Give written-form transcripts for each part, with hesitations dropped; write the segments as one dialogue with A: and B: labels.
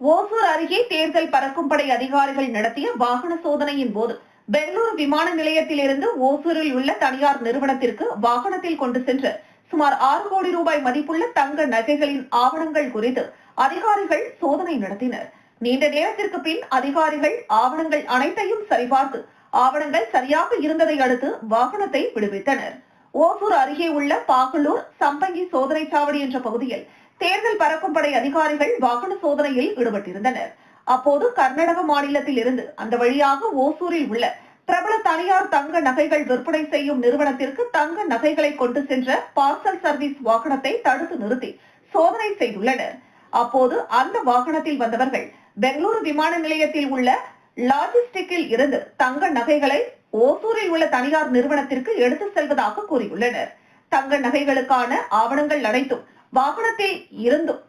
A: ஓசூர் அருகே தேர்தல் பறக்கும் படை அதிகாரிகள் நடத்திய வாகன சோதனையின் போது பெங்களூரு விமான நிலையத்திலிருந்து ஓசூரில் உள்ள தனியார் நிறுவனத்திற்கு வாகனத்தில் கொண்டு சென்று சுமார் 6 கோடி ரூபாய் மதிப்புள்ள தங்க நகைகளின் ஆவணங்கள் குறித்து அதிகாரிகள் சோதனை நடத்தினர். நீண்ட நேரத்திற்கு பின் அதிகாரிகள் ஆவணங்கள் அனைத்தையும் சரிபார்த்து ஆவணங்கள் சரியாக இருந்ததை அடுத்து வாகனத்தை விடுவித்தனர். ஓசூர் அருகே உள்ள பாகலூர் சம்பங்கி சோதனை சாவடி என்ற பகுதியில் தேர்தல் பறக்கும் படை அதிகாரிகள் வாகன சோதனையில் ஈடுபட்டிருந்தனர். அப்போது கர்நாடக மாநிலத்தில் இருந்து அந்த வழியாக ஓசூரில் உள்ள பிரபல தனியார் தங்க நகைகள் விற்பனை செய்யும் நிறுவனத்திற்கு தங்க நகைகளை கொண்டு சென்ற பார்சல் சர்வீஸ் வாகனத்தை தடுத்து நிறுத்தி சோதனை செய்துள்ளனர். அப்போது அந்த வாகனத்தில் வந்தவர்கள் பெங்களூரு விமான நிலையத்தில் உள்ள லாஜிஸ்டிக்கில் இருந்து தங்க நகைகளை ஓசூரில் உள்ள தனியார் நிறுவனத்திற்கு எடுத்து செல்வதாக கூறியுள்ளனர். தங்க நகைகளுக்கான ஆவணங்கள் அனைத்தும் வாகனத்தில் இருந்தும்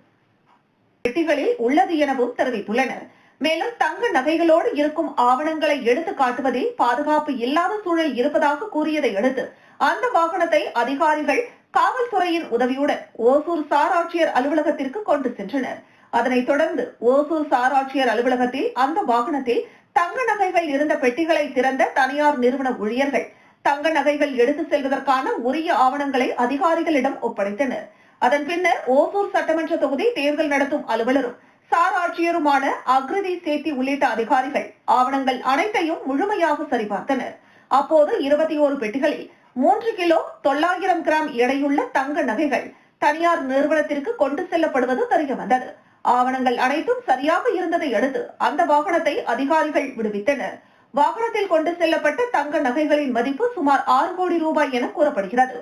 A: பெட்டிகளில் உள்ளது எனவும் தெரிவித்துள்ளனர். மேலும் தங்க நகைகளோடு இருக்கும் ஆவணங்களை எடுத்து காட்டுவதில் பாதுகாப்பு இல்லாத சூழல் இருப்பதாக கூறியதை அடுத்து அந்த வாகனத்தை அதிகாரிகள் காவல்துறையின் உதவியுடன் ஓசூர் சார் ஆட்சியர் அலுவலகத்திற்கு கொண்டு சென்றனர். அதனைத் தொடர்ந்து ஓசூர் சார் ஆட்சியர் அலுவலகத்தில் அந்த வாகனத்தில் தங்க நகைகள் இருந்த பெட்டிகளை திறந்த தனியார் நிறுவன ஊழியர்கள் தங்க நகைகள் எடுத்து செல்வதற்கான உரிய ஆவணங்களை அதிகாரிகளிடம் ஒப்படைத்தனர். அதன் பின்னர் ஓசூர் சட்டமன்ற தொகுதி தேர்தல் நடத்தும் அலுவலரும் சார் ஆட்சியருமான அக்ரிதி சேத்தி உள்ளிட்ட அதிகாரிகள் ஆவணங்கள் அனைத்தையும் முழுமையாக சரிபார்த்தனர். அப்போது 21 பெட்டிகளில் 3 கிலோ 900 கிராம் எடையுள்ள தங்க நகைகள் தனியார் நிறுவனத்திற்கு கொண்டு செல்லப்படுவது தெரியவந்தது. ஆவணங்கள் அனைத்தும் சரியாக இருந்ததை அடுத்து அந்த வாகனத்தை அதிகாரிகள் விடுவித்தனர். வாகனத்தில் கொண்டு செல்லப்பட்ட தங்க நகைகளின் மதிப்பு சுமார் 6 கோடி ரூபாய் என கூறப்படுகிறது.